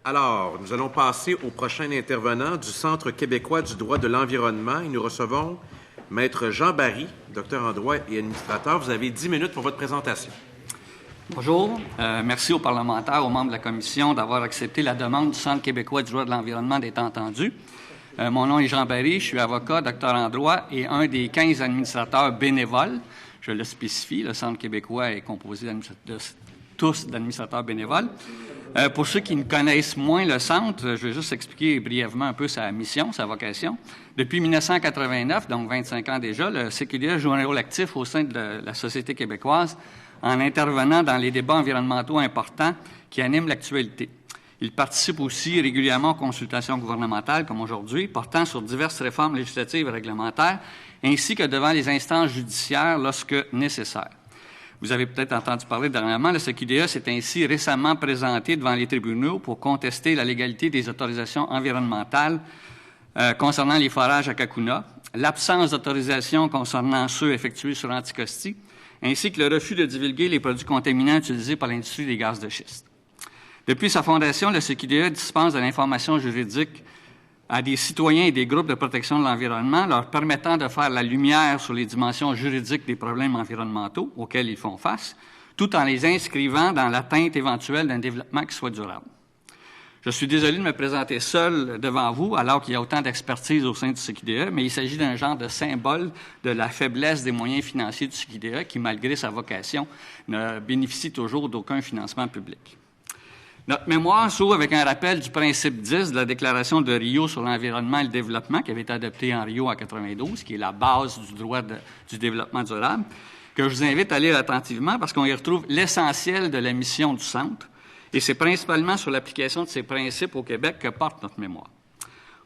Alors, nous allons passer au prochain intervenant du Centre québécois du droit de l'environnement et nous recevons Maître Jean Barry, docteur en droit et administrateur. Vous avez 10 minutes pour votre présentation. Bonjour. Merci aux parlementaires, aux membres de la Commission d'avoir accepté la demande du Centre québécois du droit de l'environnement d'être entendu. Mon nom est Jean Barry, je suis avocat, docteur en droit et un des 15 administrateurs bénévoles. Je le spécifie, le Centre québécois est composé tous d'administrateurs bénévoles. Pour ceux qui ne connaissent moins le Centre, je vais juste expliquer brièvement un peu sa mission, sa vocation. Depuis 1989, donc 25 ans déjà, le CQDE joue un rôle actif au sein de la société québécoise en intervenant dans les débats environnementaux importants qui animent l'actualité. Il participe aussi régulièrement aux consultations gouvernementales, comme aujourd'hui, portant sur diverses réformes législatives et réglementaires, ainsi que devant les instances judiciaires lorsque nécessaire. Vous avez peut-être entendu parler dernièrement, le CQDE s'est ainsi récemment présenté devant les tribunaux pour contester la légalité des autorisations environnementales concernant les forages à Cacouna, l'absence d'autorisation concernant ceux effectués sur Anticosti, ainsi que le refus de divulguer les produits contaminants utilisés par l'industrie des gaz de schiste. Depuis sa fondation, le CQDE dispense de l'information juridique à des citoyens et des groupes de protection de l'environnement, leur permettant de faire la lumière sur les dimensions juridiques des problèmes environnementaux auxquels ils font face, tout en les inscrivant dans l'atteinte éventuelle d'un développement qui soit durable. Je suis désolé de me présenter seul devant vous, alors qu'il y a autant d'expertise au sein du CQDE, mais il s'agit d'un genre de symbole de la faiblesse des moyens financiers du CQDE, qui, malgré sa vocation, ne bénéficie toujours d'aucun financement public. Notre mémoire s'ouvre avec un rappel du principe 10 de la Déclaration de Rio sur l'environnement et le développement, qui avait été adoptée en Rio en 1992, qui est la base du droit du développement durable, que je vous invite à lire attentivement parce qu'on y retrouve l'essentiel de la mission du Centre, et c'est principalement sur l'application de ces principes au Québec que porte notre mémoire.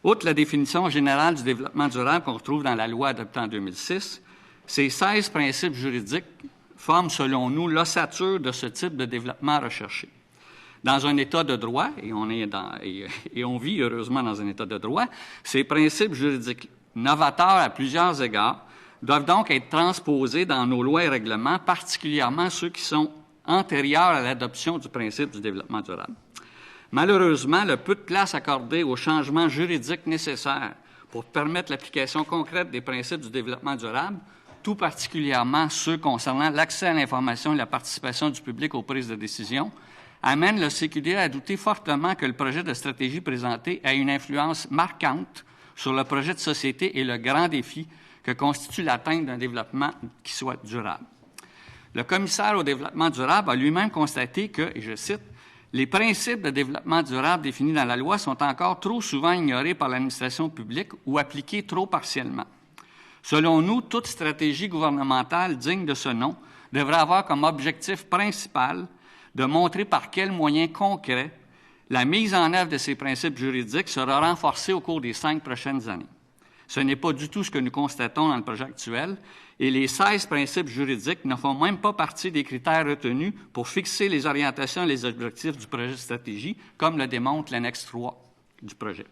Outre la définition générale du développement durable qu'on retrouve dans la loi adoptée en 2006, ces 16 principes juridiques forment, selon nous, l'ossature de ce type de développement recherché. Dans un État de droit, et on vit heureusement dans un État de droit, ces principes juridiques novateurs à plusieurs égards doivent donc être transposés dans nos lois et règlements, particulièrement ceux qui sont antérieurs à l'adoption du principe du développement durable. Malheureusement, le peu de place accordée aux changements juridiques nécessaires pour permettre l'application concrète des principes du développement durable, tout particulièrement ceux concernant l'accès à l'information et la participation du public aux prises de décision, amène le CQDE à douter fortement que le projet de stratégie présenté ait une influence marquante sur le projet de société et le grand défi que constitue l'atteinte d'un développement qui soit durable. Le commissaire au développement durable a lui-même constaté que, et je cite, « les principes de développement durable définis dans la loi sont encore trop souvent ignorés par l'administration publique ou appliqués trop partiellement. Selon nous, toute stratégie gouvernementale digne de ce nom devrait avoir comme objectif principal de montrer par quels moyens concrets la mise en œuvre de ces principes juridiques sera renforcée au cours des 5 prochaines années. Ce n'est pas du tout ce que nous constatons dans le projet actuel, et les 16 principes juridiques ne font même pas partie des critères retenus pour fixer les orientations et les objectifs du projet de stratégie, comme le démontre l'annexe 3 du projet.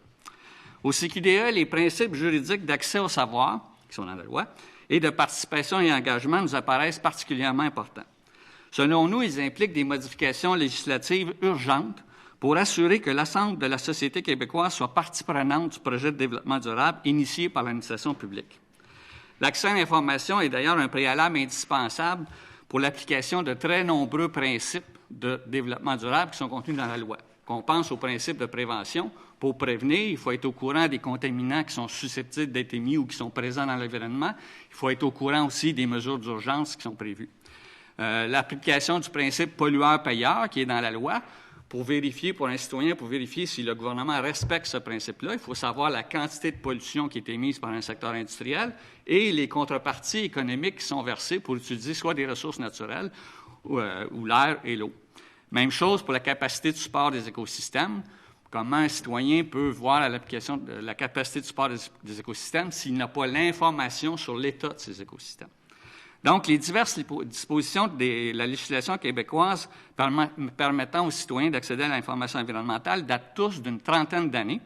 Au CQDE, les principes juridiques d'accès au savoir, qui sont dans la loi, et de participation et engagement nous apparaissent particulièrement importants. Selon nous, ils impliquent des modifications législatives urgentes pour assurer que l'ensemble de la société québécoise soit partie prenante du projet de développement durable initié par l'administration publique. L'accès à l'information est d'ailleurs un préalable indispensable pour l'application de très nombreux principes de développement durable qui sont contenus dans la loi. Qu'on pense aux principes de prévention. Pour prévenir, il faut être au courant des contaminants qui sont susceptibles d'être émis ou qui sont présents dans l'environnement. Il faut être au courant aussi des mesures d'urgence qui sont prévues. L'application du principe pollueur-payeur qui est dans la loi, pour un citoyen, pour vérifier si le gouvernement respecte ce principe-là, il faut savoir la quantité de pollution qui est émise par un secteur industriel et les contreparties économiques qui sont versées pour utiliser soit des ressources naturelles ou l'air et l'eau. Même chose pour la capacité de support des écosystèmes. Comment un citoyen peut voir l'application de la capacité de support des écosystèmes s'il n'a pas l'information sur l'état de ces écosystèmes. Donc, les diverses dispositions de la législation québécoise permettant aux citoyens d'accéder à l'information environnementale datent tous d'une trentaine d'années,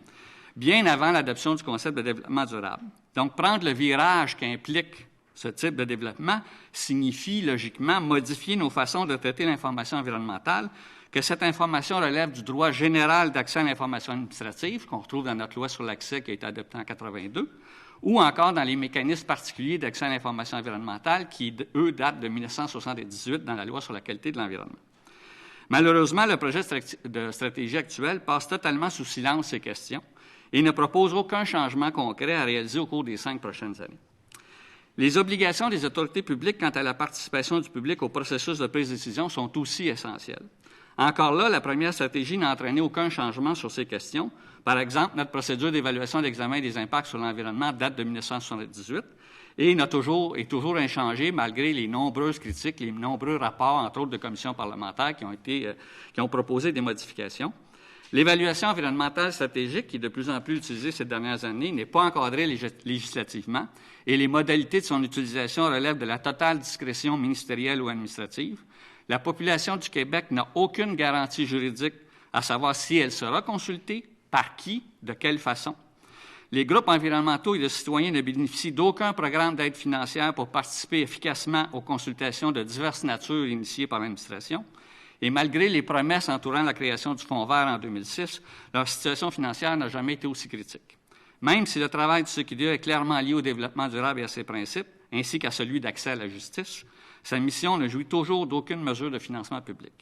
bien avant l'adoption du concept de développement durable. Donc, prendre le virage qu'implique Ce type de développement signifie logiquement modifier nos façons de traiter l'information environnementale, que cette information relève du droit général d'accès à l'information administrative, qu'on retrouve dans notre loi sur l'accès qui a été adoptée en 1982, ou encore dans les mécanismes particuliers d'accès à l'information environnementale qui, eux, datent de 1978 dans la loi sur la qualité de l'environnement. Malheureusement, le projet de stratégie actuel passe totalement sous silence ces questions et ne propose aucun changement concret à réaliser au cours des 5 prochaines années. Les obligations des autorités publiques quant à la participation du public au processus de prise de décision sont aussi essentielles. Encore là, la première stratégie n'a entraîné aucun changement sur ces questions. Par exemple, notre procédure d'évaluation d'examen des impacts sur l'environnement date de 1978 et est toujours inchangée malgré les nombreuses critiques, les nombreux rapports, entre autres de commissions parlementaires qui ont proposé des modifications. L'évaluation environnementale stratégique, qui est de plus en plus utilisée ces dernières années, n'est pas encadrée législativement et les modalités de son utilisation relèvent de la totale discrétion ministérielle ou administrative. La population du Québec n'a aucune garantie juridique à savoir si elle sera consultée, par qui, de quelle façon. Les groupes environnementaux et de citoyens ne bénéficient d'aucun programme d'aide financière pour participer efficacement aux consultations de diverses natures initiées par l'administration. Et malgré les promesses entourant la création du Fonds vert en 2006, leur situation financière n'a jamais été aussi critique. Même si le travail du CQDA est clairement lié au développement durable et à ses principes, ainsi qu'à celui d'accès à la justice, sa mission ne jouit toujours d'aucune mesure de financement public.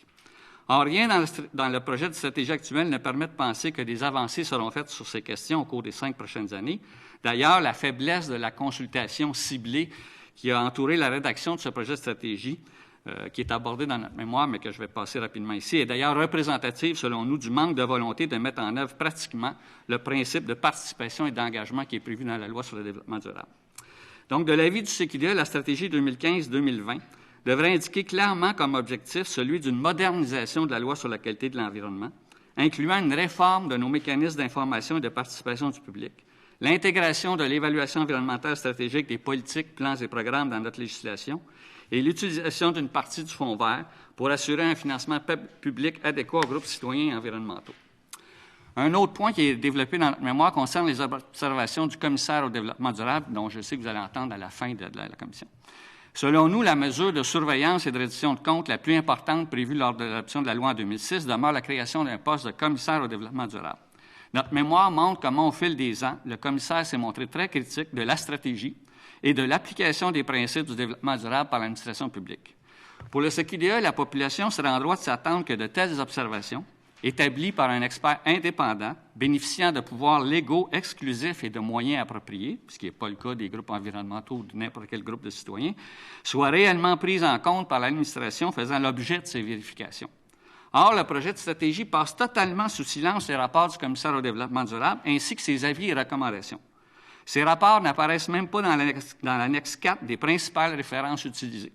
Or, rien dans le projet de stratégie actuel ne permet de penser que des avancées seront faites sur ces questions au cours des 5 prochaines années. D'ailleurs, la faiblesse de la consultation ciblée qui a entouré la rédaction de ce projet de stratégie, qui est abordé dans notre mémoire, mais que je vais passer rapidement ici, est d'ailleurs représentative, selon nous, du manque de volonté de mettre en œuvre pratiquement le principe de participation et d'engagement qui est prévu dans la loi sur le développement durable. Donc, de l'avis du CQDA, la stratégie 2015-2020 devrait indiquer clairement comme objectif celui d'une modernisation de la loi sur la qualité de l'environnement, incluant une réforme de nos mécanismes d'information et de participation du public, l'intégration de l'évaluation environnementale stratégique des politiques, plans et programmes dans notre législation et l'utilisation d'une partie du Fonds vert pour assurer un financement public adéquat aux groupes citoyens et environnementaux. Un autre point qui est développé dans notre mémoire concerne les observations du commissaire au développement durable, dont je sais que vous allez entendre à la fin de la commission. Selon nous, la mesure de surveillance et de reddition de comptes la plus importante prévue lors de l'adoption de la loi en 2006 demeure la création d'un poste de commissaire au développement durable. Notre mémoire montre comment, au fil des ans, le commissaire s'est montré très critique de la stratégie et de l'application des principes du développement durable par l'administration publique. Pour le CQDA, la population serait en droit de s'attendre que de telles observations, établies par un expert indépendant, bénéficiant de pouvoirs légaux exclusifs et de moyens appropriés, ce qui n'est pas le cas des groupes environnementaux ou de n'importe quel groupe de citoyens, soient réellement prises en compte par l'administration faisant l'objet de ces vérifications. Or, le projet de stratégie passe totalement sous silence les rapports du commissaire au développement durable ainsi que ses avis et recommandations. Ces rapports n'apparaissent même pas dans l'annexe 4 des principales références utilisées.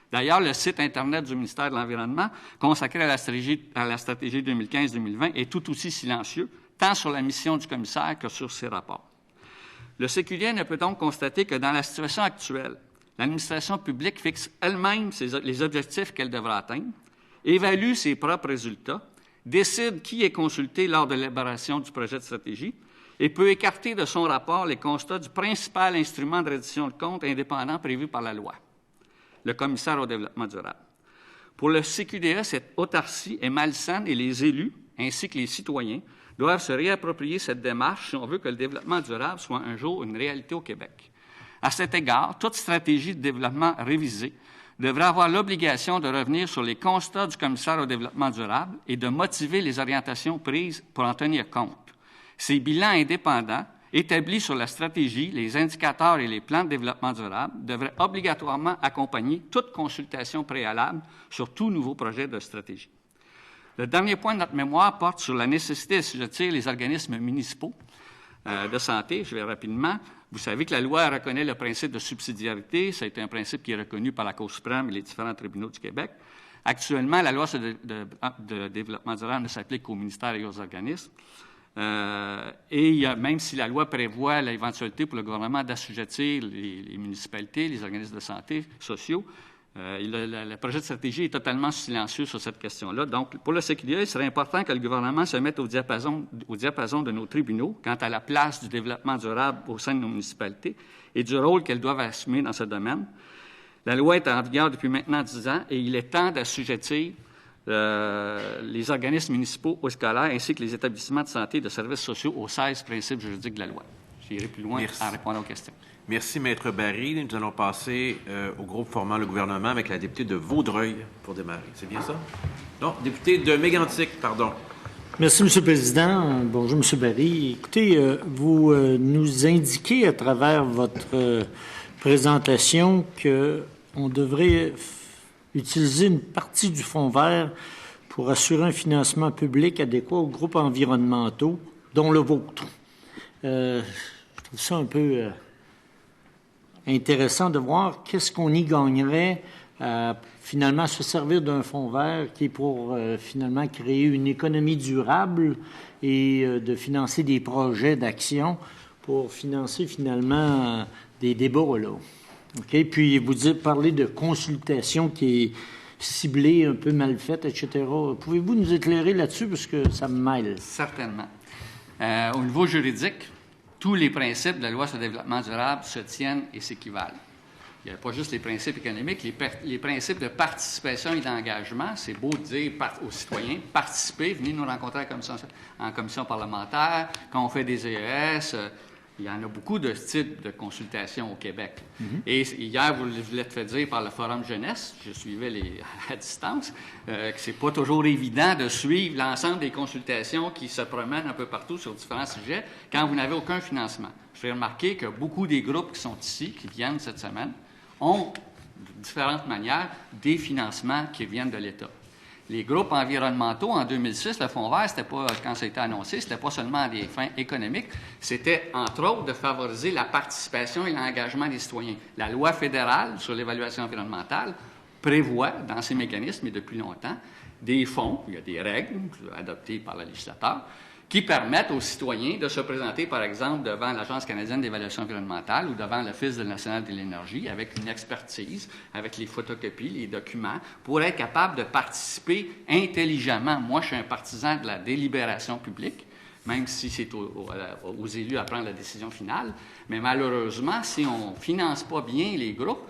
D'ailleurs, le site Internet du ministère de l'Environnement, consacré à la stratégie 2015-2020, est tout aussi silencieux, tant sur la mission du commissaire que sur ses rapports. Le CQDA ne peut donc constater que dans la situation actuelle, l'administration publique fixe elle-même les objectifs qu'elle devra atteindre, évalue ses propres résultats, décide qui est consulté lors de l'élaboration du projet de stratégie et peut écarter de son rapport les constats du principal instrument de reddition de comptes indépendant prévu par la loi, le commissaire au développement durable. Pour le CQDA, cette autarcie est malsaine et les élus, ainsi que les citoyens, doivent se réapproprier cette démarche si on veut que le développement durable soit un jour une réalité au Québec. À cet égard, toute stratégie de développement révisée devrait avoir l'obligation de revenir sur les constats du commissaire au développement durable et de motiver les orientations prises pour en tenir compte. Ces bilans indépendants, établis sur la stratégie, les indicateurs et les plans de développement durable, devraient obligatoirement accompagner toute consultation préalable sur tout nouveau projet de stratégie. Le dernier point de notre mémoire porte sur la nécessité d'assujettir les organismes municipaux de santé. Je vais rapidement. Vous savez que la loi reconnaît le principe de subsidiarité. Ça a été un principe qui est reconnu par la Cour suprême et les différents tribunaux du Québec. Actuellement, la loi de développement durable ne s'applique qu'aux ministères et aux organismes. Même si la loi prévoit l'éventualité pour le gouvernement d'assujettir les municipalités, les organismes de santé sociaux, Le projet de stratégie est totalement silencieux sur cette question-là. Donc, pour le CQDA, il serait important que le gouvernement se mette au diapason de nos tribunaux quant à la place du développement durable au sein de nos municipalités et du rôle qu'elles doivent assumer dans ce domaine. La loi est en vigueur depuis maintenant 10 ans et il est temps d'assujettir les organismes municipaux ou scolaires ainsi que les établissements de santé et de services sociaux aux 16 principes juridiques de la loi. J'irai plus loin en répondant aux questions. Merci, Maître Barry. Nous allons passer au groupe formant le gouvernement avec la députée de Vaudreuil pour démarrer. C'est bien ça? Non, députée de Mégantic, pardon. Merci, M. le Président. Bonjour, M. Barry. Écoutez, vous nous indiquez à travers votre présentation qu'on devrait utiliser une partie du fonds vert pour assurer un financement public adéquat aux groupes environnementaux, dont le vôtre. Je trouve ça un peu intéressant de voir qu'est-ce qu'on y gagnerait à finalement se servir d'un fonds vert qui est pour finalement créer une économie durable et de financer des projets d'action pour financer finalement des débats là. OK? Puis vous parlez de consultation qui est ciblée, un peu mal faite, etc. Pouvez-vous nous éclairer là-dessus parce que ça me mêle? Certainement. Au niveau juridique, tous les principes de la loi sur le développement durable se tiennent et s'équivalent. Il n'y a pas juste les principes économiques, les principes de participation et d'engagement. C'est beau de dire aux citoyens, participez, venez nous rencontrer en commission parlementaire, quand on fait des EES. Il y en a beaucoup de types de consultations au Québec. Et hier, vous l'êtes fait dire par le Forum Jeunesse, je suivais à distance, que c'est pas toujours évident de suivre l'ensemble des consultations qui se promènent un peu partout sur différents sujets quand vous n'avez aucun financement. Je fais remarquer que beaucoup des groupes qui sont ici, qui viennent cette semaine, ont de différentes manières des financements qui viennent de l'État. Les groupes environnementaux, en 2006, le Fonds vert, c'était pas, quand ça a été annoncé, c'était pas seulement à des fins économiques, c'était, entre autres, de favoriser la participation et l'engagement des citoyens. La loi fédérale sur l'évaluation environnementale prévoit, dans ces mécanismes, et depuis longtemps, des fonds, il y a des règles adoptées par le législateur, qui permettent aux citoyens de se présenter, par exemple, devant l'Agence canadienne d'évaluation environnementale ou devant l'Office national de l'énergie avec une expertise, avec les photocopies, les documents, pour être capable de participer intelligemment. Moi, je suis un partisan de la délibération publique, même si c'est aux élus à prendre la décision finale. Mais malheureusement, si on ne finance pas bien les groupes,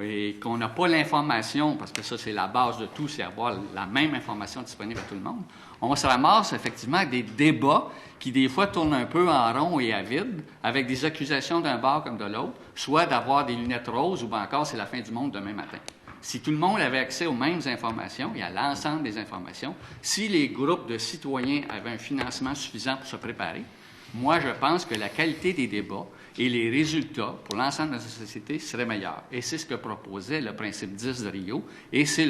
et qu'on n'a pas l'information, parce que ça, c'est la base de tout, c'est avoir la même information disponible à tout le monde, on se ramasse effectivement avec des débats qui, des fois, tournent un peu en rond et à vide, avec des accusations d'un bord comme de l'autre, soit d'avoir des lunettes roses ou bien encore c'est la fin du monde demain matin. Si tout le monde avait accès aux mêmes informations et à l'ensemble des informations, si les groupes de citoyens avaient un financement suffisant pour se préparer, moi, je pense que la qualité des débats et les résultats pour l'ensemble de la société seraient meilleurs. Et c'est ce que proposait le principe 10 de Rio, et c'est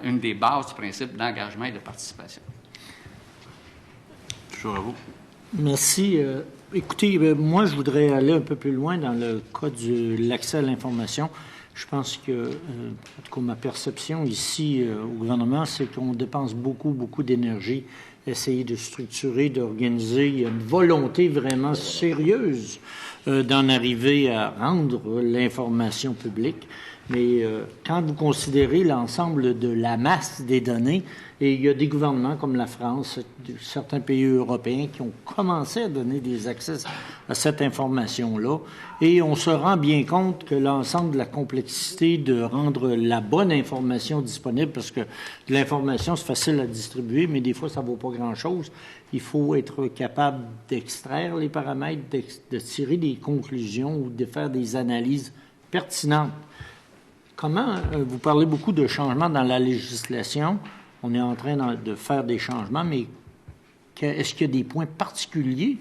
une des bases du principe d'engagement et de participation. Toujours à vous. Merci. Écoutez, moi, je voudrais aller un peu plus loin dans le cas de l'accès à l'information. Je pense que, en tout cas, ma perception ici au gouvernement, c'est qu'on dépense beaucoup d'énergie à essayer de structurer, d'organiser. Il y a une volonté vraiment sérieuse d'en arriver à rendre l'information publique. Mais quand vous considérez l'ensemble de la masse des données, et il y a des gouvernements comme la France, certains pays européens qui ont commencé à donner des accès à cette information-là, et on se rend bien compte que l'ensemble de la complexité de rendre la bonne information disponible, parce que de l'information, c'est facile à distribuer, mais des fois, ça ne vaut pas grand-chose. Il faut être capable d'extraire les paramètres, de tirer des conclusions ou de faire des analyses pertinentes. Comment, vous parlez beaucoup de changements dans la législation, on est en train de faire des changements, mais est-ce qu'il y a des points particuliers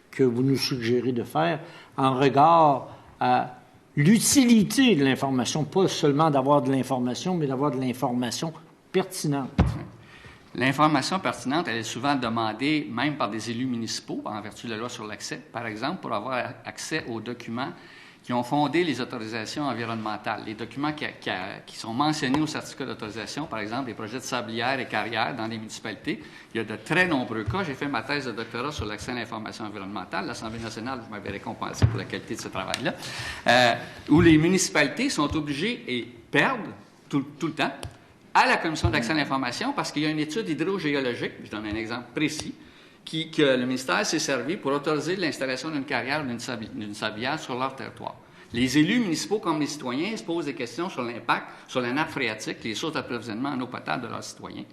que vous nous suggérez de faire en regard à l'utilité de l'information, pas seulement d'avoir de l'information, mais d'avoir de l'information pertinente? L'information pertinente, elle est souvent demandée même par des élus municipaux en vertu de la loi sur l'accès, par exemple, pour avoir accès aux documents qui ont fondé les autorisations environnementales. Les documents qui sont mentionnés au certificat d'autorisation, par exemple, les projets de sablières et carrières dans les municipalités. Il y a de très nombreux cas. J'ai fait ma thèse de doctorat sur l'accès à l'information environnementale. L'Assemblée nationale, vous m'avez récompensé pour la qualité de ce travail-là, où les municipalités sont obligées et perdent tout le temps, à la Commission d'accès à l'information, parce qu'il y a une étude hydrogéologique, je donne un exemple précis, que le ministère s'est servi pour autoriser l'installation d'une carrière d'une sablière sur leur territoire. Les élus municipaux comme les citoyens se posent des questions sur l'impact sur la nappe phréatique, les sources d'approvisionnement en eau potable de leurs citoyens.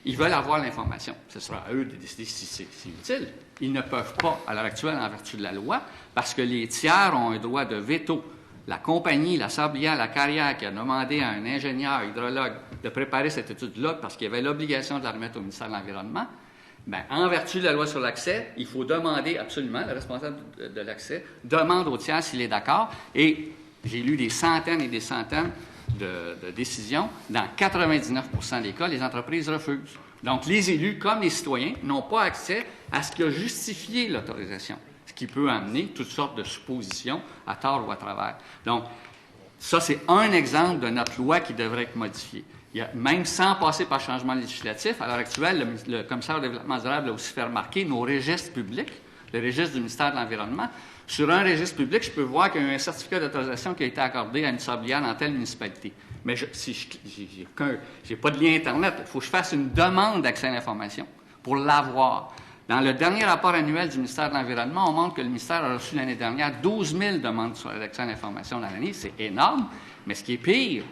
Ils veulent avoir l'information. Ce sera à eux de décider si c'est utile. Ils ne peuvent pas, à l'heure actuelle, en vertu de la loi, parce que les tiers ont un droit de veto. La compagnie, la sablière, la carrière qui a demandé à un ingénieur hydrologue de préparer cette étude-là parce qu'il y avait l'obligation de la remettre au ministère de l'Environnement, bien, en vertu de la loi sur l'accès, il faut demander absolument, le responsable de l'accès demande au tiers s'il est d'accord. Et j'ai lu des centaines et des centaines de décisions. Dans 99% des cas, les entreprises refusent. Donc, les élus, comme les citoyens, n'ont pas accès à ce qui a justifié l'autorisation, ce qui peut amener toutes sortes de suppositions à tort ou à travers. Donc, ça, c'est un exemple de notre loi qui devrait être modifiée. Même sans passer par changement législatif, à l'heure actuelle, le commissaire au développement durable a aussi fait remarquer nos registres publics, le registre du ministère de l'Environnement. Sur un registre public, je peux voir qu'il y a eu un certificat d'autorisation qui a été accordé à une sablière dans telle municipalité. Mais si je n'ai pas de lien Internet, il faut que je fasse une demande d'accès à l'information pour l'avoir. Dans le dernier rapport annuel du ministère de l'Environnement, on montre que le ministère a reçu l'année dernière 12 000 demandes sur l'accès à l'information dans l'année. C'est énorme, mais ce qui est pire,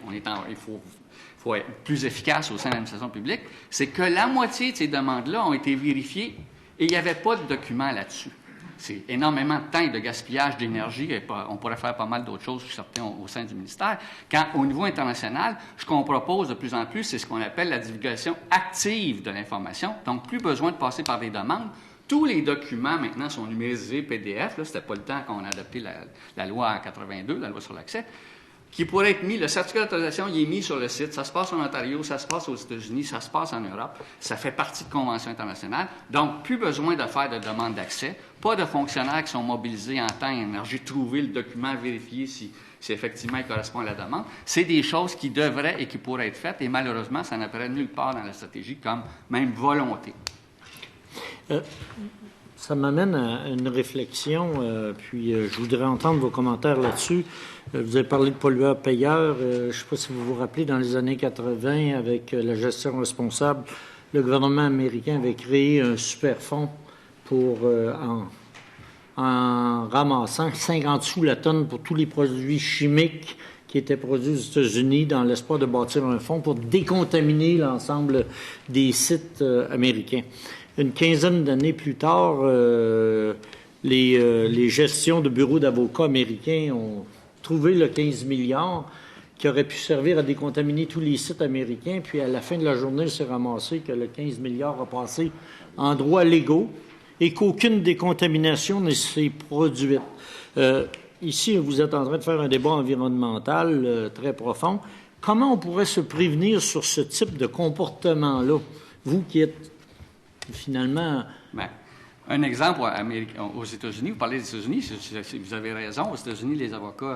il faut être plus efficace au sein de l'administration publique, c'est que la moitié de ces demandes-là ont été vérifiées et il n'y avait pas de document là-dessus. C'est énormément de temps et de gaspillage d'énergie. Et on pourrait faire pas mal d'autres choses, je suis certain, au sein du ministère. Quand, au niveau international, ce qu'on propose de plus en plus, c'est ce qu'on appelle la divulgation active de l'information. Donc, plus besoin de passer par des demandes. Tous les documents, maintenant, sont numérisés PDF. Là, c'était pas le temps qu'on a adopté la loi en 82, la loi sur l'accès, qui pourrait être mis, le certificat d'autorisation, il est mis sur le site. Ça se passe en Ontario, ça se passe aux États-Unis, ça se passe en Europe. Ça fait partie de conventions internationales. Donc, plus besoin de faire de demande d'accès. Pas de fonctionnaires qui sont mobilisés en temps et énergie, trouver le document, vérifier si effectivement il correspond à la demande. C'est des choses qui devraient et qui pourraient être faites, et malheureusement, ça n'apparaît nulle part dans la stratégie comme même volonté. Ça m'amène à une réflexion, puis je voudrais entendre vos commentaires là-dessus. Vous avez parlé de pollueur-payeur. Je ne sais pas si vous vous rappelez, dans les années 80, avec la gestion responsable, le gouvernement américain avait créé un super fonds pour, en ramassant 50 sous la tonne pour tous les produits chimiques qui étaient produits aux États-Unis dans l'espoir de bâtir un fonds pour décontaminer l'ensemble des sites américains. Une quinzaine d'années plus tard, les gestions de bureaux d'avocats américains ont trouvé le 15 milliards qui aurait pu servir à décontaminer tous les sites américains. Puis à la fin de la journée, il s'est ramassé que le 15 milliards a passé en droits légaux et qu'aucune décontamination ne s'est produite. Ici, vous êtes en train de faire un débat environnemental très profond. Comment on pourrait se prévenir sur ce type de comportement-là? Vous qui êtes finalement... Bien, un exemple aux États-Unis, vous parlez des États-Unis, vous avez raison, aux États-Unis, les avocats...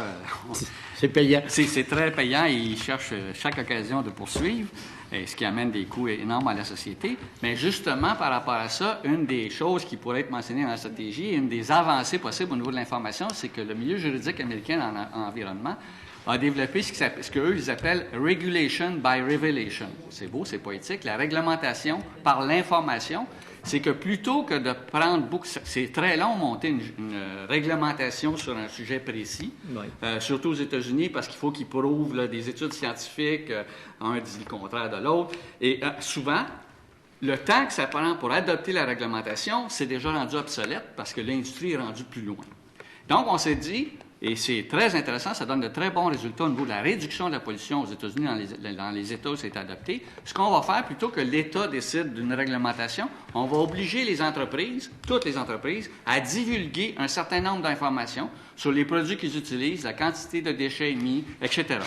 c'est payant. C'est très payant et ils cherchent chaque occasion de poursuivre, ce qui amène des coûts énormes à la société. Mais justement, par rapport à ça, une des choses qui pourrait être mentionnée dans la stratégie, une des avancées possibles au niveau de l'information, c'est que le milieu juridique américain en environnement a développé ce qu'eux, ils appellent « regulation by revelation ». C'est beau, c'est poétique. La réglementation par l'information, c'est que plutôt que de prendre beaucoup... C'est très long monter une réglementation sur un sujet précis, oui. Surtout aux États-Unis, parce qu'il faut qu'ils prouvent là, des études scientifiques, un dit le contraire de l'autre. Et souvent, le temps que ça prend pour adopter la réglementation, c'est déjà rendu obsolète parce que l'industrie est rendue plus loin. Donc, on s'est dit... Et c'est très intéressant, ça donne de très bons résultats au niveau de la réduction de la pollution aux États-Unis dans les États où c'est adopté. Ce qu'on va faire, plutôt que l'État décide d'une réglementation, on va obliger les entreprises, toutes les entreprises, à divulguer un certain nombre d'informations sur les produits qu'ils utilisent, la quantité de déchets émis, etc.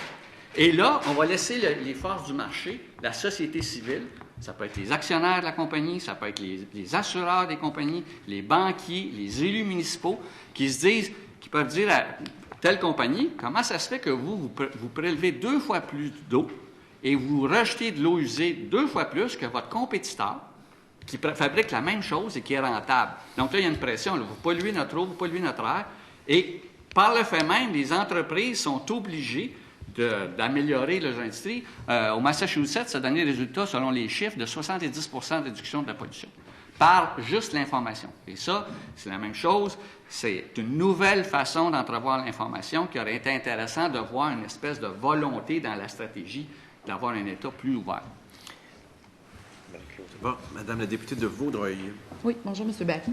Et là, on va laisser les forces du marché, la société civile, ça peut être les actionnaires de la compagnie, ça peut être les assureurs des compagnies, les banquiers, les élus municipaux, qui se disent... qui peuvent dire à telle compagnie, comment ça se fait que vous prélevez 2 fois plus d'eau et vous rejetez de l'eau usée 2 fois plus que votre compétiteur qui fabrique la même chose et qui est rentable. Donc là, il y a une pression. Là, vous polluez notre eau, vous polluez notre air. Et par le fait même, les entreprises sont obligées d'améliorer l'industrie. Au Massachusetts, ça a donné des résultats, selon les chiffres, de 70 de réduction de la pollution par juste l'information. Et ça, c'est la même chose. C'est une nouvelle façon d'entrevoir l'information qui aurait été intéressant de voir une espèce de volonté dans la stratégie d'avoir un État plus ouvert. Bon, Madame la députée de Vaudreuil. Oui, bonjour, M. Barry.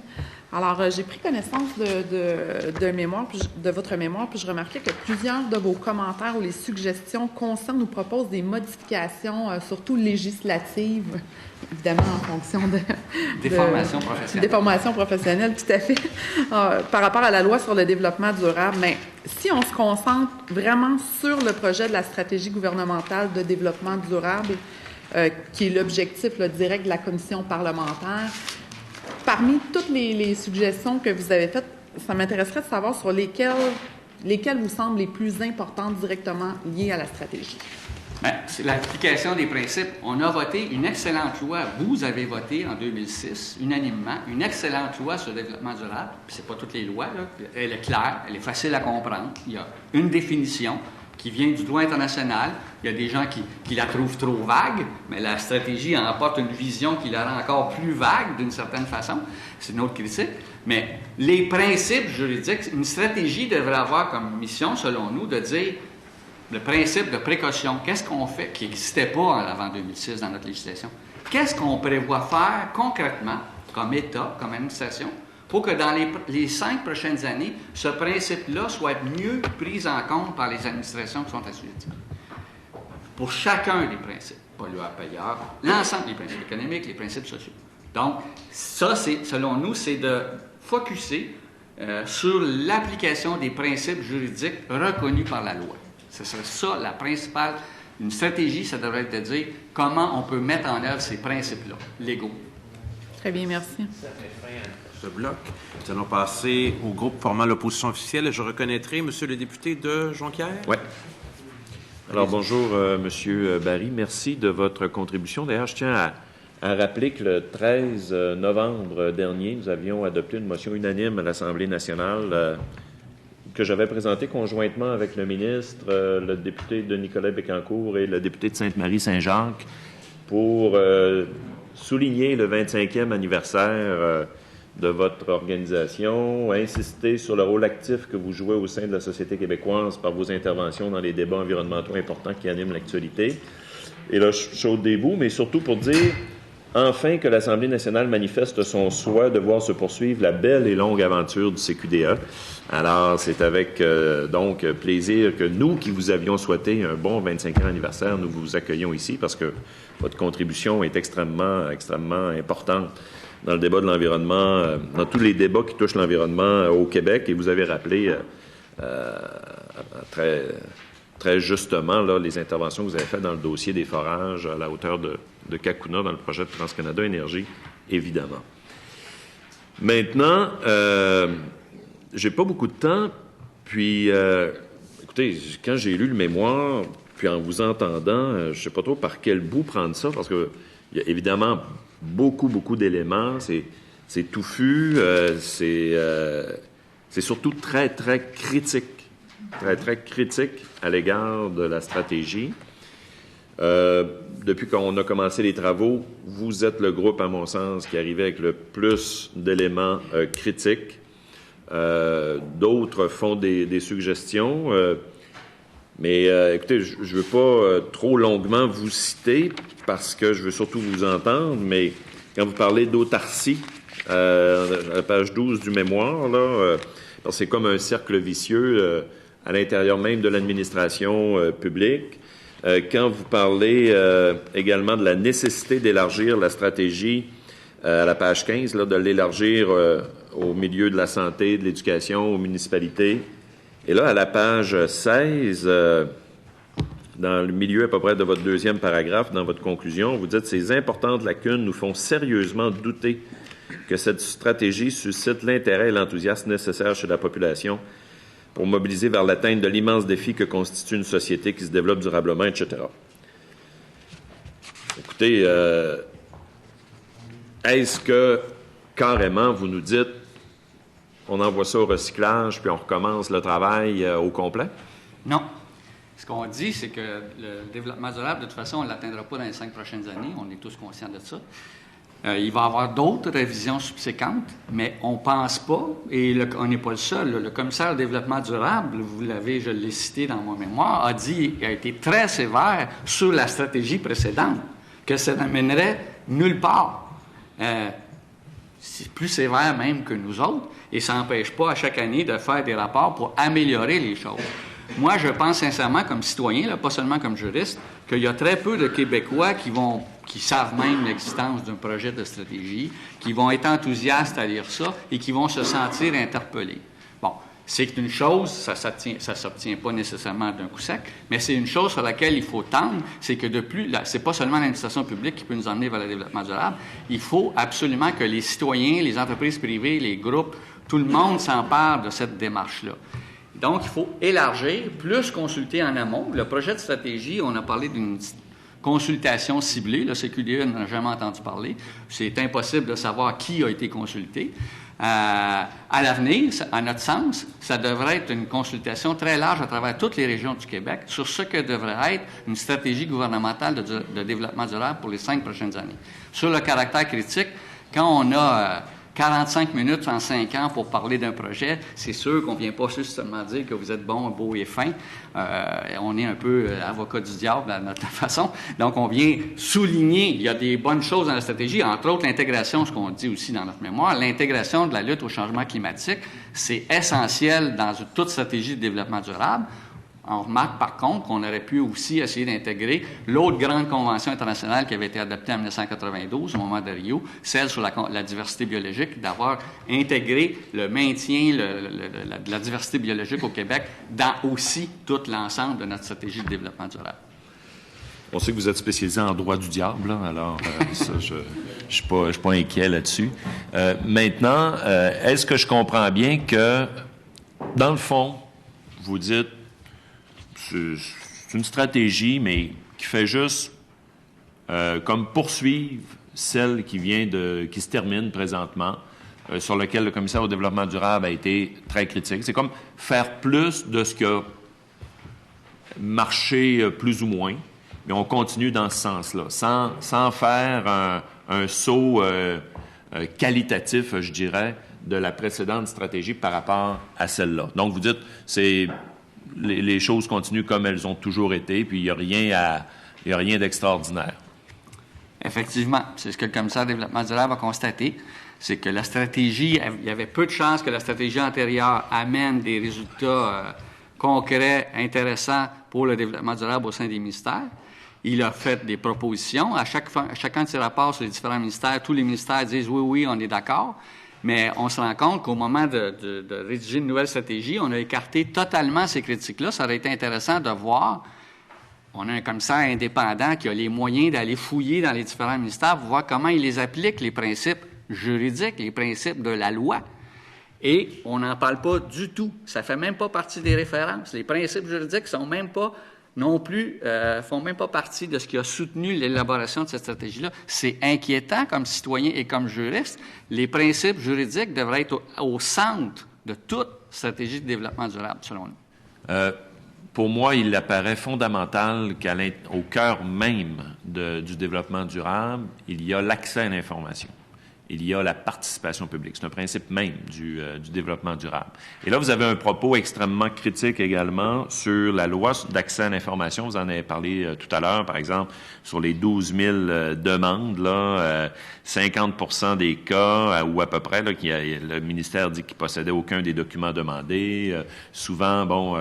Alors, j'ai pris connaissance de votre mémoire, puis je remarquais que plusieurs de vos commentaires ou les suggestions concernent ou proposent des modifications, surtout législatives, évidemment en fonction de... Des formations professionnelles. Des formations professionnelles, tout à fait, par rapport à la loi sur le développement durable. Mais si on se concentre vraiment sur le projet de la stratégie gouvernementale de développement durable, qui est l'objectif direct de la commission parlementaire. Parmi toutes les suggestions que vous avez faites, ça m'intéresserait de savoir sur lesquelles vous semblent les plus importantes directement liées à la stratégie. Bien, c'est l'application des principes. On a voté une excellente loi. Vous avez voté en 2006, unanimement, une excellente loi sur le développement durable. Puis c'est pas toutes les lois, là. Elle est claire, elle est facile à comprendre. Il y a une définition qui vient du droit international. Il y a des gens qui la trouvent trop vague, mais la stratégie en apporte une vision qui la rend encore plus vague d'une certaine façon. C'est une autre critique. Mais les principes juridiques, une stratégie devrait avoir comme mission, selon nous, de dire le principe de précaution. Qu'est-ce qu'on fait qui n'existait pas avant 2006 dans notre législation? Qu'est-ce qu'on prévoit faire concrètement, comme État, comme administration, pour que dans les 5 prochaines années, ce principe-là soit mieux pris en compte par les administrations qui sont assujetties. Pour chacun des principes, pollueur-payeur, l'ensemble des principes économiques, les principes sociaux. Donc, ça, selon nous, c'est de focusser sur l'application des principes juridiques reconnus par la loi. Ce serait ça la principale. Une stratégie, ça devrait être de dire comment on peut mettre en œuvre ces principes-là, légaux. Très bien, merci. Ça met fin à ce bloc. Nous allons passer au groupe formant l'opposition officielle. Je reconnaîtrai Monsieur le député de Jonquière. Oui. Alors, bonjour, Monsieur Barry. Merci de votre contribution. D'ailleurs, je tiens à rappeler que le 13 novembre dernier, nous avions adopté une motion unanime à l'Assemblée nationale que j'avais présentée conjointement avec le ministre, le député de Nicolas Bécancour et le député de Sainte-Marie-Saint-Jacques pour souligner le 25e anniversaire de votre organisation, insister sur le rôle actif que vous jouez au sein de la société québécoise par vos interventions dans les débats environnementaux importants qui animent l'actualité. Et là, chaudez-vous, mais surtout pour dire enfin que l'Assemblée nationale manifeste son souhait de voir se poursuivre la belle et longue aventure du CQDA. Alors, c'est avec donc plaisir que nous, qui vous avions souhaité un bon 25e anniversaire, nous vous accueillons ici parce que votre contribution est extrêmement importante dans le débat de l'environnement, dans tous les débats qui touchent l'environnement au Québec. Et vous avez rappelé très justement là, les interventions que vous avez faites dans le dossier des forages à la hauteur de Kakuna dans le projet de TransCanada Énergie, évidemment. Maintenant, j'ai pas beaucoup de temps, puis écoutez, quand j'ai lu le mémoire, puis en vous entendant, je sais pas trop par quel bout prendre ça, parce que il y a évidemment beaucoup d'éléments, c'est touffu, c'est surtout très critique à l'égard de la stratégie. Depuis qu'on a commencé les travaux, vous êtes le groupe, à mon sens, qui arrivait avec le plus d'éléments critiques. D'autres font des suggestions. Mais écoutez, je ne veux pas trop longuement vous citer parce que je veux surtout vous entendre, mais quand vous parlez d'autarcie, à la page 12 du mémoire, là, c'est comme un cercle vicieux à l'intérieur même de l'administration publique. Quand vous parlez également de la nécessité d'élargir la stratégie à la page 15, là, de l'élargir au milieu de la santé, de l'éducation, aux municipalités. Et là, à la page 16, dans le milieu à peu près de votre deuxième paragraphe, dans votre conclusion, vous dites « Ces importantes lacunes nous font sérieusement douter que cette stratégie suscite l'intérêt et l'enthousiasme nécessaires chez la population pour mobiliser vers l'atteinte de l'immense défi que constitue une société qui se développe durablement, etc. » Écoutez, est-ce que, carrément, vous nous dites on envoie ça au recyclage, puis on recommence le travail au complet? Non. Ce qu'on dit, c'est que le développement durable, de toute façon, on ne l'atteindra pas dans les 5 prochaines années. On est tous conscients de ça. Il va y avoir d'autres révisions subséquentes, mais on ne pense pas, et on n'est pas le seul. Le commissaire au développement durable, je l'ai cité dans mon mémoire, a été très sévère sur la stratégie précédente, que ça n'amènerait nulle part. C'est plus sévère même que nous autres, et ça n'empêche pas à chaque année de faire des rapports pour améliorer les choses. Moi, je pense sincèrement, comme citoyen, là, pas seulement comme juriste, qu'il y a très peu de Québécois qui savent même l'existence d'un projet de stratégie, qui vont être enthousiastes à lire ça et qui vont se sentir interpellés. Bon, c'est une chose, ça s'obtient pas nécessairement d'un coup sec, mais c'est une chose sur laquelle il faut tendre, c'est que c'est pas seulement l'administration publique qui peut nous emmener vers le développement durable, il faut absolument que les citoyens, les entreprises privées, les groupes, tout le monde s'empare de cette démarche-là. Donc, il faut élargir, plus consulter en amont. Le projet de stratégie, on a parlé d'une consultation ciblée. Le CQDE n'en a jamais entendu parler. C'est impossible de savoir qui a été consulté. À l'avenir, à notre sens, ça devrait être une consultation très large à travers toutes les régions du Québec sur ce que devrait être une stratégie gouvernementale de développement durable pour les 5 prochaines années. Sur le caractère critique, quand on a 45 minutes en 5 ans pour parler d'un projet, c'est sûr qu'on ne vient pas juste seulement dire que vous êtes bon, beau et fin. On est un peu avocat du diable à notre façon. Donc, on vient souligner, il y a des bonnes choses dans la stratégie, entre autres l'intégration, ce qu'on dit aussi dans notre mémoire, l'intégration de la lutte au changement climatique, c'est essentiel dans toute stratégie de développement durable. On remarque par contre qu'on aurait pu aussi essayer d'intégrer l'autre grande convention internationale qui avait été adoptée en 1992 au moment de Rio, celle sur la diversité biologique, d'avoir intégré le maintien de la diversité biologique au Québec dans aussi tout l'ensemble de notre stratégie de développement durable. On sait que vous êtes spécialisé en droit du diable, hein, alors ça, je suis pas inquiet là-dessus. Maintenant, est-ce que je comprends bien que, dans le fond, vous dites c'est une stratégie, mais qui fait juste comme poursuivre celle qui se termine présentement, sur laquelle le commissaire au développement durable a été très critique. C'est comme faire plus de ce qui a marché plus ou moins, mais on continue dans ce sens-là, sans faire un saut qualitatif, je dirais, de la précédente stratégie par rapport à celle-là. Donc, vous dites, c'est les choses continuent comme elles ont toujours été, puis il n'y a rien d'extraordinaire. Effectivement, c'est ce que le commissaire du développement durable a constaté, c'est que la stratégie, il y avait peu de chances que la stratégie antérieure amène des résultats concrets, intéressants pour le développement durable au sein des ministères. Il a fait des propositions. À chacun de ses rapports sur les différents ministères, tous les ministères disent « oui, on est d'accord ». Mais on se rend compte qu'au moment de rédiger une nouvelle stratégie, on a écarté totalement ces critiques-là. Ça aurait été intéressant de voir. On a un commissaire indépendant qui a les moyens d'aller fouiller dans les différents ministères pour voir comment il les applique, les principes juridiques, les principes de la loi. Et on n'en parle pas du tout. Ça ne fait même pas partie des références. Les principes juridiques sont même pas non plus, font même pas partie de ce qui a soutenu l'élaboration de cette stratégie-là. C'est inquiétant comme citoyen et comme juriste. Les principes juridiques devraient être au centre de toute stratégie de développement durable, selon nous. Pour moi, il apparaît fondamental qu'au cœur même du développement durable, il y a l'accès à l'information. Il y a la participation publique. C'est un principe même du développement durable. Et là, vous avez un propos extrêmement critique également sur la loi d'accès à l'information. Vous en avez parlé tout à l'heure, par exemple, sur les 12 000 demandes, là, 50% des cas, ou à peu près, là, le ministère dit qu'il possédait aucun des documents demandés. Souvent,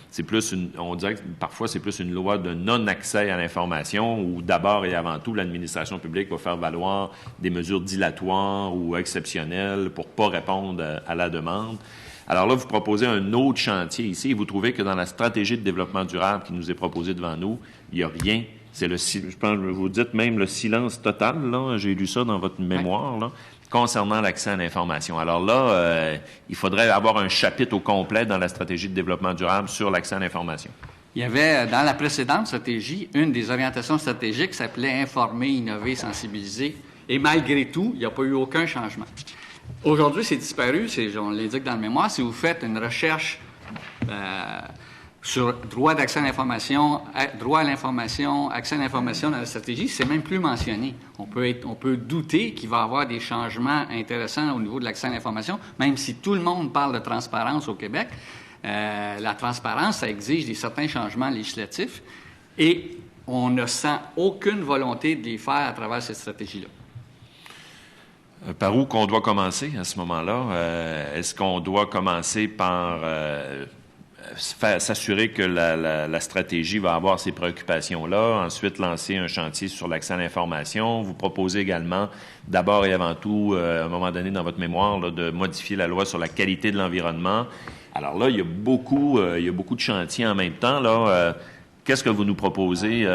c'est plus on dirait que parfois c'est plus une loi de non-accès à l'information où d'abord et avant tout, l'administration publique va faire valoir des mesures dilatoires ou exceptionnelles pour pas répondre à la demande. Alors là, vous proposez un autre chantier ici et vous trouvez que dans la stratégie de développement durable qui nous est proposée devant nous, il n'y a rien. Je pense, vous dites même le silence total, là. J'ai lu ça dans votre mémoire, là, concernant l'accès à l'information. Alors là, il faudrait avoir un chapitre au complet dans la stratégie de développement durable sur l'accès à l'information. Il y avait, dans la précédente stratégie, une des orientations stratégiques s'appelait « Informer, innover, sensibiliser ». Et malgré tout, il n'y a pas eu aucun changement. Aujourd'hui, c'est disparu, on l'indique dans le mémoire. Si vous faites une recherche sur droit d'accès à l'information, droit à l'information, accès à l'information dans la stratégie, c'est même plus mentionné. On peut douter qu'il va y avoir des changements intéressants au niveau de l'accès à l'information, même si tout le monde parle de transparence au Québec. La transparence, ça exige certains changements législatifs et on ne sent aucune volonté de les faire à travers cette stratégie-là. Par où qu'on doit commencer à ce moment-là? Est-ce qu'on doit commencer par s'assurer que la stratégie va avoir ces préoccupations-là, ensuite lancer un chantier sur l'accès à l'information? Vous proposez également, d'abord et avant tout, à un moment donné dans votre mémoire, là, de modifier la loi sur la qualité de l'environnement. Alors là, il y a beaucoup de chantiers en même temps. Là, qu'est-ce que vous nous proposez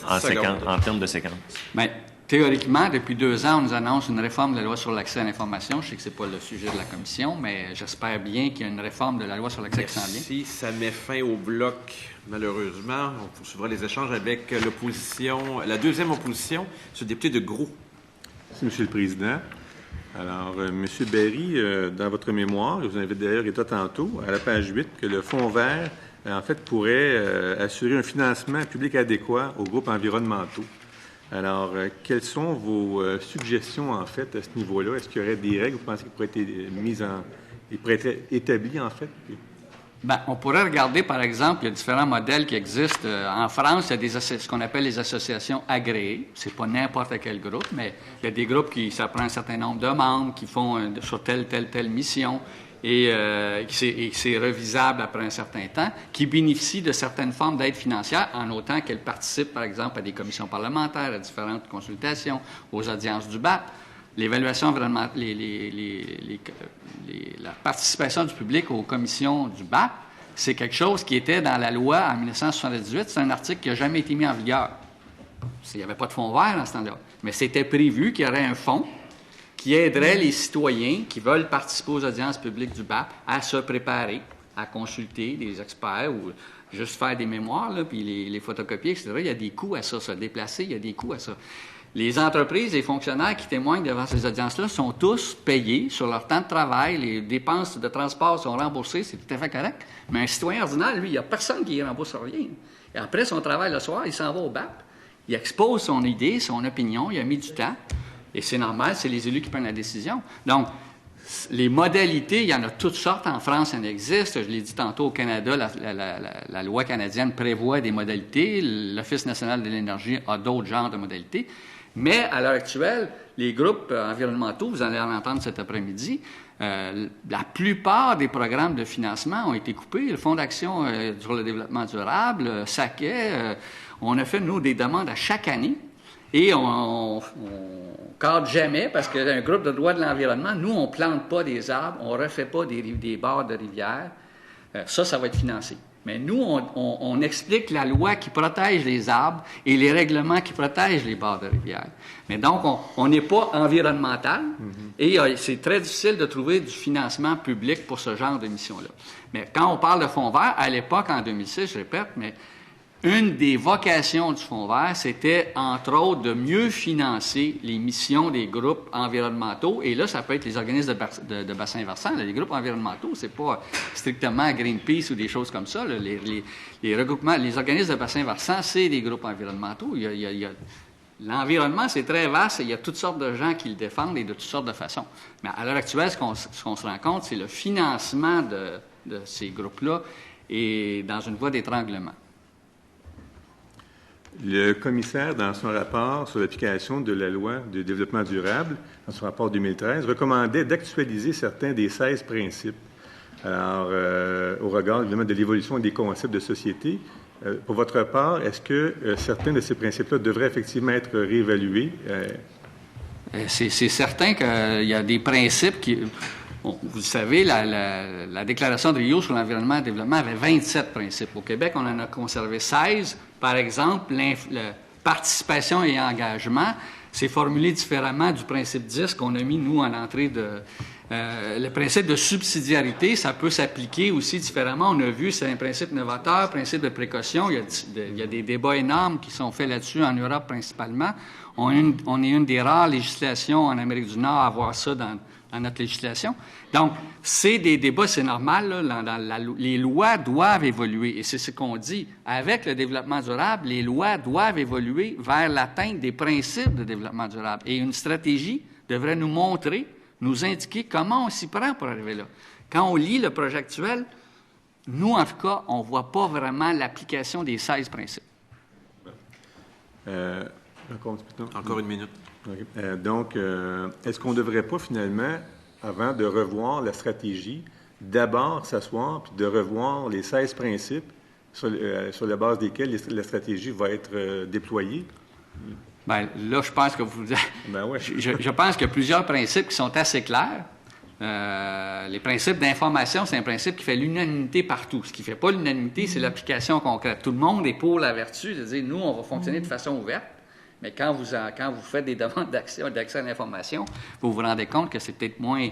en termes de séquence? Bien, théoriquement, depuis 2 ans, on nous annonce une réforme de la loi sur l'accès à l'information. Je sais que ce n'est pas le sujet de la commission, mais j'espère bien qu'il y a une réforme de la loi sur l'accès qui s'en vient. Si ça met fin au bloc, malheureusement, on poursuivra les échanges avec l'opposition, la deuxième opposition, ce député de Gros. Merci, M. le Président. Alors, M. Berry, dans votre mémoire, vous en avez d'ailleurs été tantôt, à la page 8, que le Fonds vert, en fait, pourrait assurer un financement public adéquat aux groupes environnementaux. Alors, quelles sont vos suggestions, en fait, à ce niveau-là? Est-ce qu'il y aurait des règles, vous pensez, qui pourraient être établies, en fait? Bien, on pourrait regarder, par exemple, il y a différents modèles qui existent. En France, il y a ce qu'on appelle les associations agréées. C'est pas n'importe quel groupe, mais il y a des groupes ça prend un certain nombre de membres qui font sur telle mission et c'est revisable après un certain temps, qui bénéficient de certaines formes d'aide financière en autant qu'elles participent, par exemple, à des commissions parlementaires, à différentes consultations, aux audiences du BAP. L'évaluation environnementale, la participation du public aux commissions du BAP, c'est quelque chose qui était dans la loi en 1978. C'est un article qui n'a jamais été mis en vigueur. Il n'y avait pas de fonds verts dans ce temps-là. Mais c'était prévu qu'il y aurait un fonds qui aiderait les citoyens qui veulent participer aux audiences publiques du BAP à se préparer, à consulter des experts ou juste faire des mémoires, là, puis les photocopier, etc. Il y a des coûts à ça, se déplacer, il y a des coûts à ça. Les entreprises, les fonctionnaires qui témoignent devant ces audiences-là sont tous payés sur leur temps de travail. Les dépenses de transport sont remboursées, c'est tout à fait correct. Mais un citoyen ordinaire, lui, il n'y a personne qui ne rembourse rien. Et après son travail le soir, il s'en va au BAP. Il expose son idée, son opinion, il a mis du temps. Et c'est normal, c'est les élus qui prennent la décision. Donc, les modalités, il y en a toutes sortes. En France, il en existe. Je l'ai dit tantôt, au Canada, la loi canadienne prévoit des modalités. L'Office national de l'énergie a d'autres genres de modalités. Mais à l'heure actuelle, les groupes environnementaux, vous allez en entendre cet après-midi, la plupart des programmes de financement ont été coupés. Le Fonds d'action sur le développement durable, SACET, on a fait, nous, des demandes à chaque année. Et on cadre jamais, parce qu'un groupe de droit de l'environnement, nous, on ne plante pas des arbres, on ne refait pas des bords de rivières. Ça va être financé. Mais nous, on explique la loi qui protège les arbres et les règlements qui protègent les bords de rivières. Mais donc, on n'est pas environnemental et c'est très difficile de trouver du financement public pour ce genre de mission-là. Mais quand on parle de Fonds vert, à l'époque, en 2006, je répète, mais une des vocations du Fonds vert, c'était, entre autres, de mieux financer les missions des groupes environnementaux. Et là, ça peut être les organismes de bassin versant. Les groupes environnementaux, c'est pas strictement Greenpeace ou des choses comme ça. Là. Les regroupements, les organismes de bassin versant, c'est des groupes environnementaux. L'environnement, c'est très vaste et il y a toutes sortes de gens qui le défendent et de toutes sortes de façons. Mais à l'heure actuelle, ce qu'on se rend compte, c'est le financement de ces groupes-là est dans une voie d'étranglement. Le commissaire, dans son rapport sur l'application de la loi de développement durable, dans son rapport 2013, recommandait d'actualiser certains des 16 principes. Alors, au regard, évidemment, de l'évolution des concepts de société, pour votre part, est-ce que certains de ces principes-là devraient effectivement être réévalués? C'est certain qu'il y a des principes qui... Bon, vous savez, la Déclaration de Rio sur l'environnement et le développement avait 27 principes. Au Québec, on en a conservé 16. Par exemple, participation et engagement, c'est formulé différemment du principe 10 qu'on a mis, nous, en entrée de... le principe de subsidiarité, ça peut s'appliquer aussi différemment. On a vu, c'est un principe novateur, principe de précaution. Il y a des débats énormes qui sont faits là-dessus en Europe principalement. On est une des rares législations en Amérique du Nord à avoir ça dans notre législation. Donc, c'est des débats, c'est normal. Là, les lois doivent évoluer. Et c'est ce qu'on dit. Avec le développement durable, les lois doivent évoluer vers l'atteinte des principes de développement durable. Et une stratégie devrait nous montrer, nous indiquer comment on s'y prend pour arriver là. Quand on lit le projet actuel, nous, en tout cas, on ne voit pas vraiment l'application des 16 principes. Encore une minute. Okay. Donc, est-ce qu'on ne devrait pas, finalement, avant de revoir la stratégie, d'abord s'asseoir puis de revoir les 16 principes sur la base desquels la stratégie va être déployée? Bien, là, je pense que vous... Ben ouais. je pense qu'il y a plusieurs principes qui sont assez clairs. Les principes d'information, c'est un principe qui fait l'unanimité partout. Ce qui ne fait pas l'unanimité, c'est l'application concrète. Tout le monde est pour la vertu de dire, nous, on va fonctionner de façon ouverte, mais quand vous faites des demandes d'accès à l'information, vous vous rendez compte que c'est peut-être moins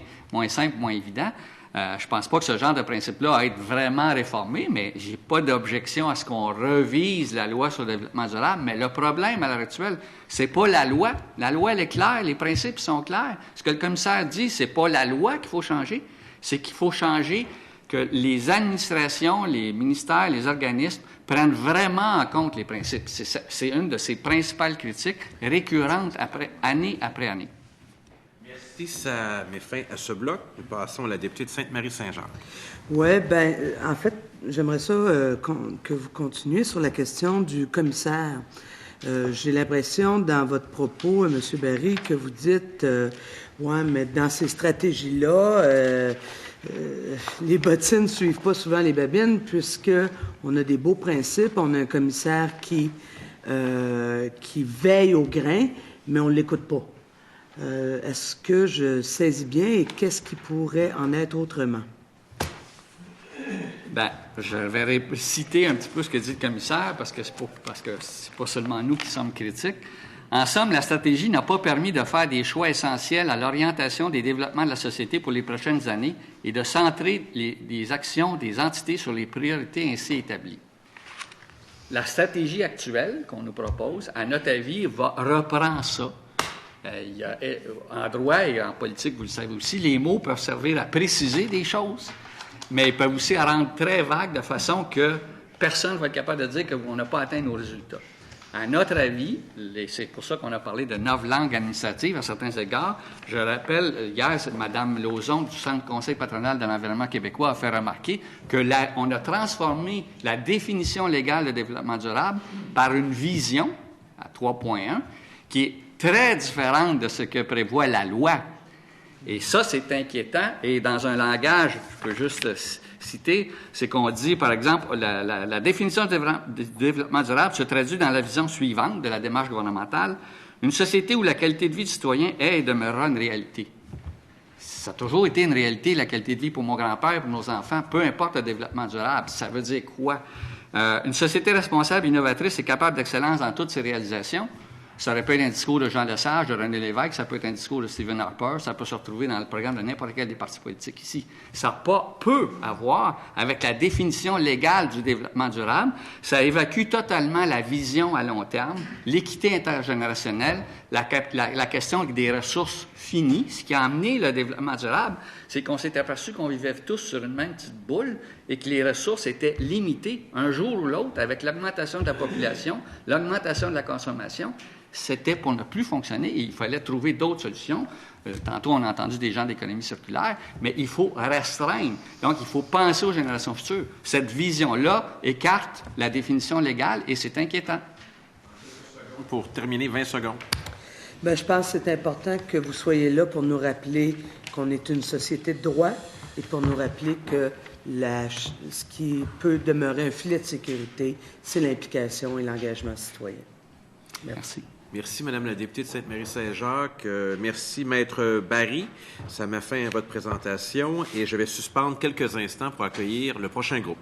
simple, moins évident. Je ne pense pas que ce genre de principe-là a été vraiment réformé, mais je n'ai pas d'objection à ce qu'on revise la loi sur le développement durable. Mais le problème à l'heure actuelle, c'est pas la loi. La loi, elle est claire, les principes sont clairs. Ce que le commissaire dit, c'est pas la loi qu'il faut changer, c'est qu'il faut changer que les administrations, les ministères, les organismes prennent vraiment en compte les principes. C'est une de ses principales critiques récurrentes année après année. Merci, ça met fin à ce bloc. Nous passons à la députée de Sainte-Marie-Saint-Jacques. Oui, bien, en fait, j'aimerais ça que vous continuiez sur la question du commissaire. J'ai l'impression, dans votre propos, M. Barry, que vous dites, ouais, mais dans ces stratégies-là, les bottines ne suivent pas souvent les babines, puisqu'on a des beaux principes, on a un commissaire qui veille au grain, mais on ne l'écoute pas. Est-ce que je saisis bien et qu'est-ce qui pourrait en être autrement? Bien, je vais citer un petit peu ce que dit le commissaire, parce que c'est pas seulement nous qui sommes critiques. En somme, la stratégie n'a pas permis de faire des choix essentiels à l'orientation des développements de la société pour les prochaines années et de centrer les actions des entités sur les priorités ainsi établies. La stratégie actuelle qu'on nous propose, à notre avis, reprend ça. En droit et en politique, vous le savez aussi, les mots peuvent servir à préciser des choses, mais ils peuvent aussi rendre très vagues de façon que personne ne va être capable de dire qu'on n'a pas atteint nos résultats. À notre avis, c'est pour ça qu'on a parlé de 9 langues administratives à certains égards. Je rappelle, hier, Mme Lauzon du Centre Conseil patronal de l'environnement québécois a fait remarquer qu'on a transformé la définition légale de développement durable par une vision, à 3.1, qui est très différente de ce que prévoit la loi. Et ça, c'est inquiétant. Et dans un langage, je peux juste citer, c'est qu'on dit, par exemple, la définition de développement durable se traduit dans la vision suivante de la démarche gouvernementale. Une société où la qualité de vie du citoyen est et demeurera une réalité. Ça a toujours été une réalité, la qualité de vie pour mon grand-père, pour nos enfants, peu importe le développement durable. Ça veut dire quoi? Une société responsable, innovatrice et capable d'excellence dans toutes ses réalisations. Ça aurait pu être un discours de Jean Lesage, de René Lévesque, ça peut être un discours de Stephen Harper, ça peut se retrouver dans le programme de n'importe quel des partis politiques ici. Ça peut avoir avec la définition légale du développement durable. Ça évacue totalement la vision à long terme, l'équité intergénérationnelle, la question des ressources finies. Ce qui a amené le développement durable, c'est qu'on s'est aperçu qu'on vivait tous sur une même petite boule et que les ressources étaient limitées un jour ou l'autre avec l'augmentation de la population, l'augmentation de la consommation. C'était pour ne plus fonctionner et il fallait trouver d'autres solutions. Tantôt, on a entendu des gens d'économie circulaire, mais il faut restreindre. Donc, il faut penser aux générations futures. Cette vision-là écarte la définition légale et c'est inquiétant. Pour terminer, 20 secondes. Bien, je pense que c'est important que vous soyez là pour nous rappeler qu'on est une société de droit et pour nous rappeler que ce qui peut demeurer un filet de sécurité, c'est l'implication et l'engagement citoyen. Merci. Merci, Madame la députée de Sainte-Marie-Saint-Jacques. Merci, Maître Barry. Ça met fin à votre présentation et je vais suspendre quelques instants pour accueillir le prochain groupe.